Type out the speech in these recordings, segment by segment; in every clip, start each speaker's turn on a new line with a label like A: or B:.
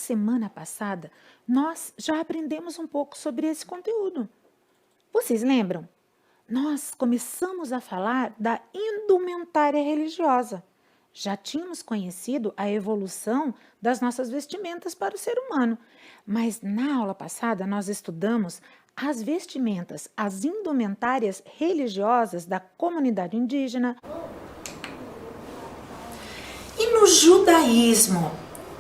A: semana passada, nós já aprendemos um pouco sobre esse conteúdo. Vocês lembram? Nós começamos a falar da indumentária religiosa. Já tínhamos conhecido a evolução das nossas vestimentas para o ser humano, mas na aula passada nós estudamos as vestimentas, as indumentárias religiosas da comunidade indígena.
B: E no judaísmo?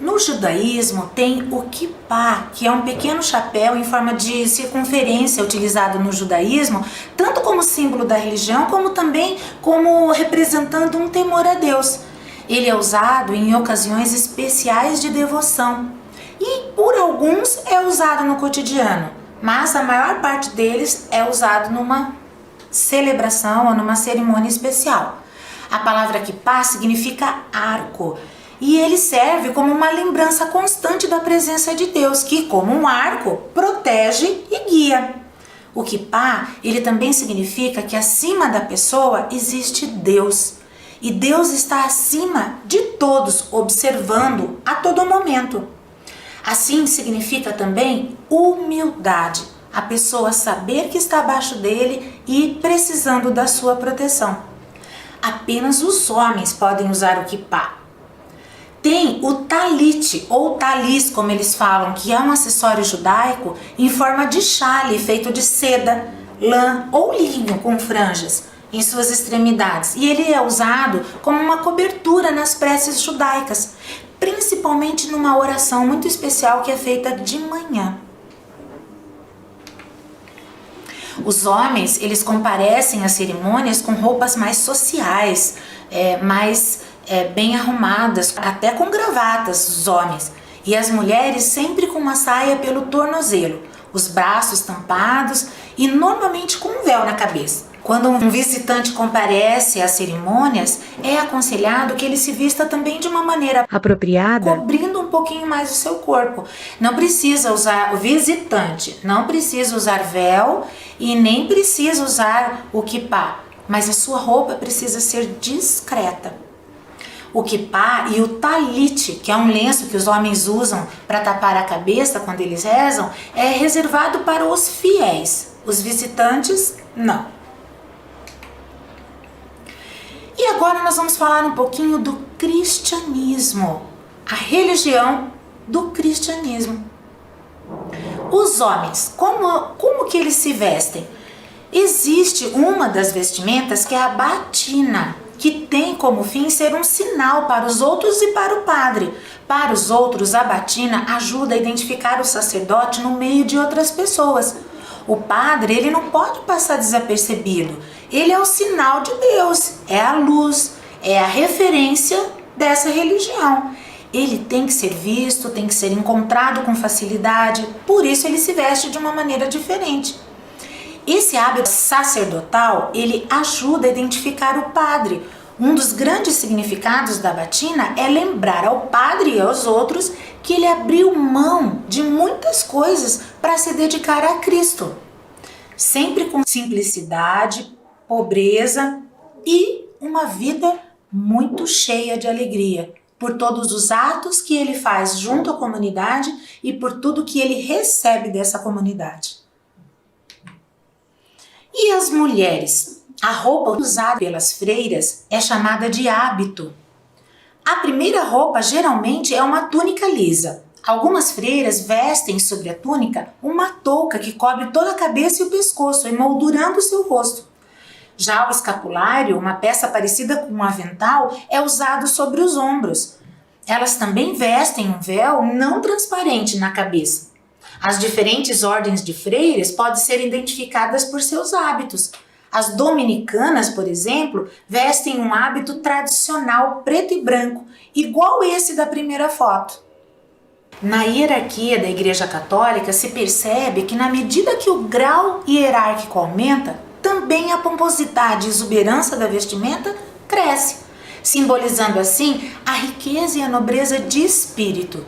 B: No judaísmo tem o kippá, que é um pequeno chapéu em forma de circunferência utilizado no judaísmo, tanto como símbolo da religião, como também como representando um temor a Deus. Ele é usado em ocasiões especiais de devoção e por alguns é usado no cotidiano, mas a maior parte deles é usado numa celebração ou numa cerimônia especial. A palavra kippá significa arco e ele serve como uma lembrança constante da presença de Deus, que, como um arco, protege e guia. O kippá, ele também significa que acima da pessoa existe Deus. E Deus está acima de todos, observando a todo momento. Assim significa também humildade, a pessoa saber que está abaixo dele e precisando da sua proteção. Apenas os homens podem usar o kippá. Tem o talit, ou talis, como eles falam, que é um acessório judaico em forma de chale feito de seda, lã ou linho com franjas em suas extremidades. E ele é usado como uma cobertura nas preces judaicas, principalmente numa oração muito especial que é feita de manhã. Os homens, eles comparecem às cerimônias com roupas mais sociais, mais bem arrumadas, até com gravatas, os homens. E as mulheres sempre com uma saia pelo tornozelo, os braços tampados e normalmente com um véu na cabeça. Quando um visitante comparece às cerimônias, é aconselhado que ele se vista também de uma maneira
A: Apropriada,
B: cobrindo um pouquinho mais o seu corpo. Não precisa usar, o visitante não precisa usar véu e nem precisa usar o kippá, mas a sua roupa precisa ser discreta. O kippá e o talit, que é um lenço que os homens usam para tapar a cabeça quando eles rezam, é reservado para os fiéis. Os visitantes, não. E agora nós vamos falar um pouquinho do cristianismo, a religião do cristianismo. Os homens, como que eles se vestem? Existe uma das vestimentas que é a batina, que tem como fim ser um sinal para os outros e para o padre. Para os outros, a batina ajuda a identificar o sacerdote no meio de outras pessoas. O padre, ele não pode passar desapercebido. Ele é o sinal de Deus, é a luz, é a referência dessa religião. Ele tem que ser visto, tem que ser encontrado com facilidade, por isso ele se veste de uma maneira diferente. Esse hábito sacerdotal, ele ajuda a identificar o padre. Um dos grandes significados da batina é lembrar ao padre e aos outros que ele abriu mão de muitas coisas para se dedicar a Cristo. Sempre com simplicidade, pobreza e uma vida muito cheia de alegria, por todos os atos que ele faz junto à comunidade e por tudo que ele recebe dessa comunidade. E as mulheres? A roupa usada pelas freiras é chamada de hábito. A primeira roupa geralmente é uma túnica lisa. Algumas freiras vestem sobre a túnica uma touca que cobre toda a cabeça e o pescoço, emoldurando o seu rosto. Já o escapulário, uma peça parecida com um avental, é usado sobre os ombros. Elas também vestem um véu não transparente na cabeça. As diferentes ordens de freiras podem ser identificadas por seus hábitos. As dominicanas, por exemplo, vestem um hábito tradicional preto e branco, igual esse da primeira foto. Na hierarquia da Igreja Católica se percebe que na medida que o grau hierárquico aumenta, também a pomposidade e exuberância da vestimenta cresce, simbolizando assim a riqueza e a nobreza de espírito.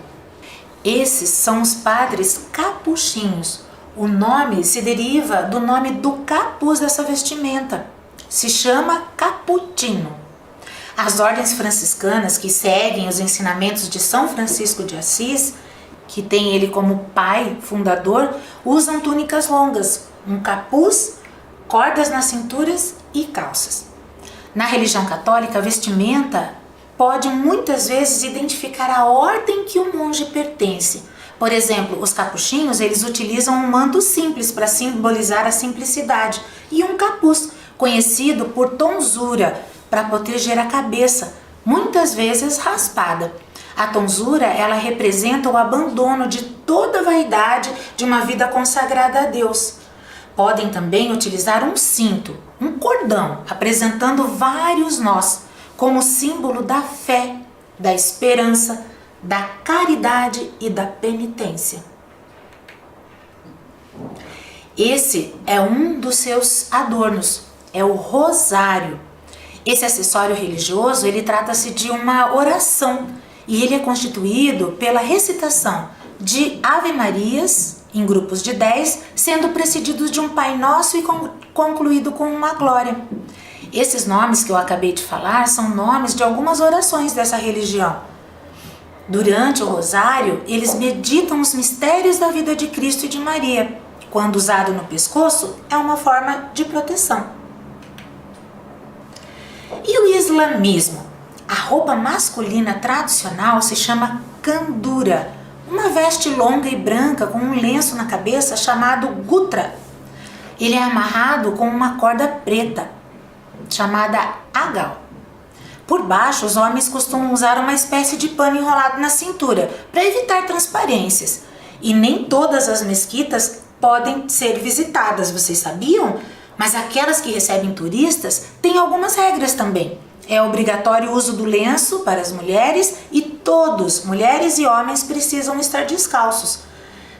B: Esses são os padres capuchinhos. O nome se deriva do nome do capuz dessa vestimenta. Se chama cappuccino. As ordens franciscanas que seguem os ensinamentos de São Francisco de Assis, que tem ele como pai fundador, usam túnicas longas, um capuz, cordas nas cinturas e calças. Na religião católica, a vestimenta pode muitas vezes identificar a ordem que o monge pertence. Por exemplo, os capuchinhos, eles utilizam um manto simples para simbolizar a simplicidade e um capuz, conhecido por tonsura, para proteger a cabeça, muitas vezes raspada. A tonsura, ela representa o abandono de toda a vaidade de uma vida consagrada a Deus. Podem também utilizar um cinto, um cordão, apresentando vários nós, como símbolo da fé, da esperança, da caridade e da penitência. Esse é um dos seus adornos, é o rosário. Esse acessório religioso, ele trata-se de uma oração e ele é constituído pela recitação de Ave-Marias em grupos de 10, sendo precedidos de um Pai Nosso e concluído com uma glória. Esses nomes que eu acabei de falar são nomes de algumas orações dessa religião. Durante o rosário, eles meditam os mistérios da vida de Cristo e de Maria. Quando usado no pescoço, é uma forma de proteção. E o islamismo? A roupa masculina tradicional se chama kandura, uma veste longa e branca com um lenço na cabeça chamado gutra. Ele é amarrado com uma corda preta, chamada agal. Por baixo, os homens costumam usar uma espécie de pano enrolado na cintura, para evitar transparências. E nem todas as mesquitas podem ser visitadas, vocês sabiam? Mas aquelas que recebem turistas têm algumas regras também. É obrigatório o uso do lenço para as mulheres e todos, mulheres e homens, precisam estar descalços.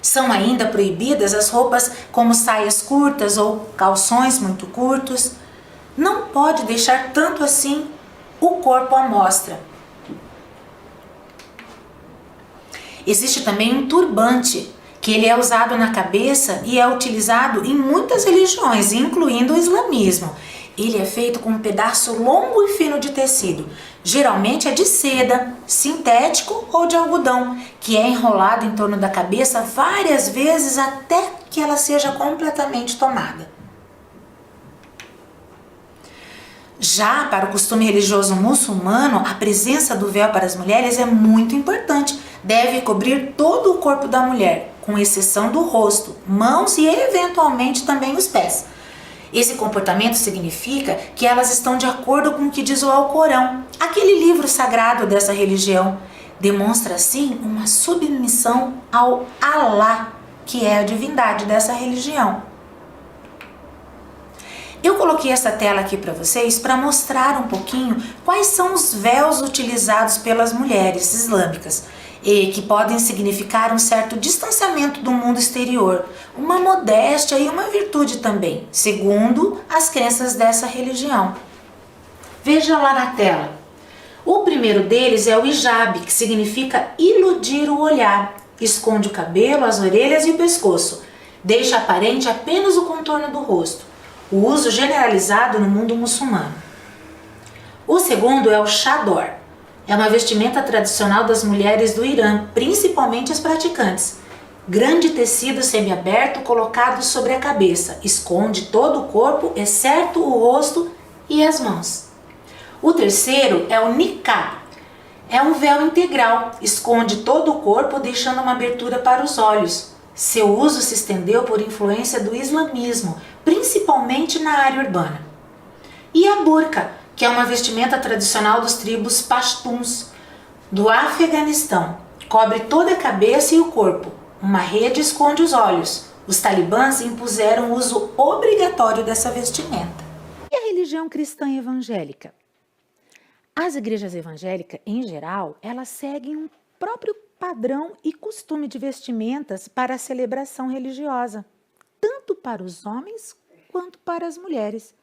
B: São ainda proibidas as roupas como saias curtas ou calções muito curtos. Não pode deixar tanto assim o corpo à mostra. Existe também um turbante, que ele é usado na cabeça e é utilizado em muitas religiões, incluindo o islamismo. Ele é feito com um pedaço longo e fino de tecido. Geralmente é de seda, sintético ou de algodão, que é enrolado em torno da cabeça várias vezes até que ela seja completamente tomada. Já para o costume religioso muçulmano, a presença do véu para as mulheres é muito importante. Deve cobrir todo o corpo da mulher, com exceção do rosto, mãos e eventualmente também os pés. Esse comportamento significa que elas estão de acordo com o que diz o Alcorão, aquele livro sagrado dessa religião. Demonstra assim uma submissão ao Alá, que é a divindade dessa religião. Eu coloquei essa tela aqui para vocês para mostrar um pouquinho quais são os véus utilizados pelas mulheres islâmicas, que podem significar um certo distanciamento do mundo exterior, uma modéstia e uma virtude também, segundo as crenças dessa religião. Veja lá na tela. O primeiro deles é o hijab, que significa iludir o olhar, esconde o cabelo, as orelhas e o pescoço, deixa aparente apenas o contorno do rosto. O uso generalizado no mundo muçulmano. O segundo é o chador. É uma vestimenta tradicional das mulheres do Irã, principalmente as praticantes. Grande tecido semiaberto colocado sobre a cabeça, esconde todo o corpo, exceto o rosto e as mãos. O terceiro é o niqab. É um véu integral, esconde todo o corpo, deixando uma abertura para os olhos. Seu uso se estendeu por influência do islamismo, principalmente na área urbana. E a burca, que é uma vestimenta tradicional dos tribos pashtuns do Afeganistão. Cobre toda a cabeça e o corpo. Uma rede esconde os olhos. Os talibãs impuseram o uso obrigatório dessa vestimenta.
A: E a religião cristã evangélica? As igrejas evangélicas, em geral, elas seguem um próprio padrão e costume de vestimentas para a celebração religiosa, tanto para os homens quanto para as mulheres.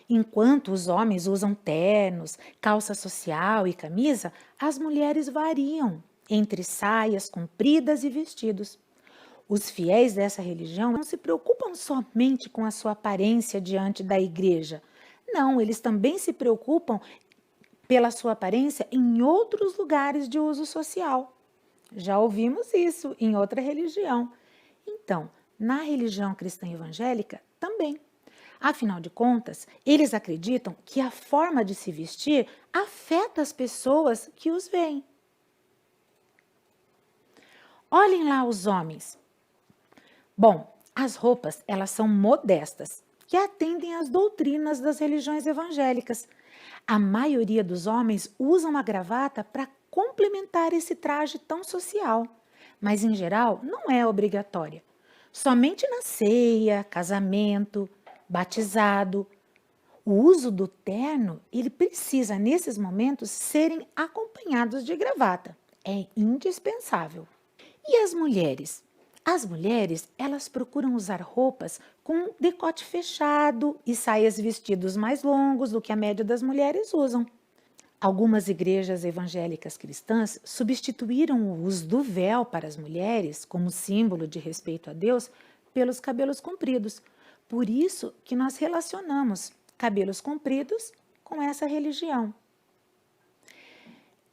A: Enquanto os homens usam ternos, calça social e camisa, as mulheres variam entre saias compridas e vestidos. Os fiéis dessa religião não se preocupam somente com a sua aparência diante da igreja. Não, eles também se preocupam pela sua aparência em outros lugares de uso social. Já ouvimos isso em outra religião. Então, na religião cristã evangélica também. Afinal de contas, eles acreditam que a forma de se vestir afeta as pessoas que os veem. Olhem lá os homens. Bom, as roupas, elas são modestas, que atendem às doutrinas das religiões evangélicas. A maioria dos homens usam a gravata para complementar esse traje tão social, mas em geral não é obrigatória. Somente na ceia, casamento, batizado. O uso do terno, ele precisa nesses momentos serem acompanhados de gravata. É indispensável. E as mulheres? As mulheres, elas procuram usar roupas com decote fechado e saias vestidos mais longos do que a média das mulheres usam. Algumas igrejas evangélicas cristãs substituíram o uso do véu para as mulheres, como símbolo de respeito a Deus, pelos cabelos compridos. Por isso que nós relacionamos cabelos compridos com essa religião.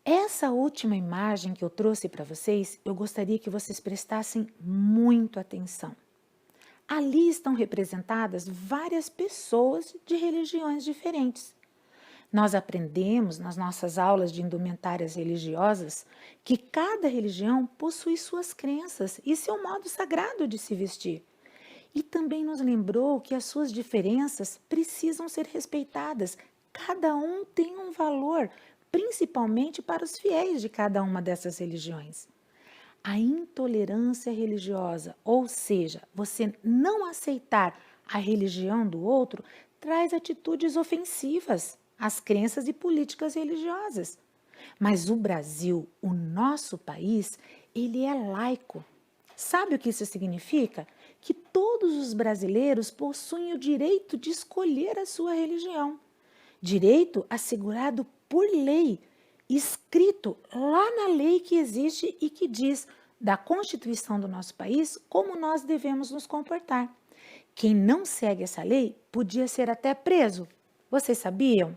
A: Essa última imagem que eu trouxe para vocês, eu gostaria que vocês prestassem muito atenção. Ali estão representadas várias pessoas de religiões diferentes. Nós aprendemos nas nossas aulas de indumentárias religiosas que cada religião possui suas crenças e seu modo sagrado de se vestir. E também nos lembrou que as suas diferenças precisam ser respeitadas. Cada um tem um valor, principalmente para os fiéis de cada uma dessas religiões. A intolerância religiosa, ou seja, você não aceitar a religião do outro, traz atitudes ofensivas às crenças e políticas religiosas. Mas o Brasil, o nosso país, ele é laico. Sabe o que isso significa? Que todos os brasileiros possuem o direito de escolher a sua religião. Direito assegurado por lei, escrito lá na lei que existe e que diz da Constituição do nosso país como nós devemos nos comportar. Quem não segue essa lei podia ser até preso. Vocês sabiam?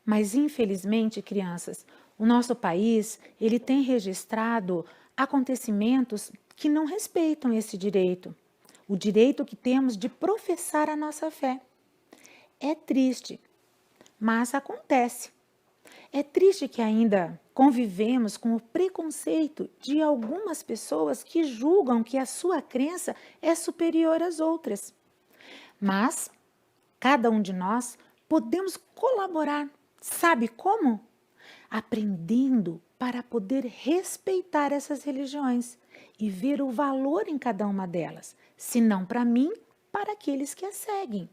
A: Mas infelizmente, crianças, o nosso país, ele tem registrado acontecimentos que não respeitam esse direito. O direito que temos de professar a nossa fé. É triste, mas acontece. É triste que ainda convivemos com o preconceito de algumas pessoas que julgam que a sua crença é superior às outras. Mas cada um de nós podemos colaborar. Sabe como? Aprendendo para poder respeitar essas religiões e ver o valor em cada uma delas, se não para mim, para aqueles que as seguem.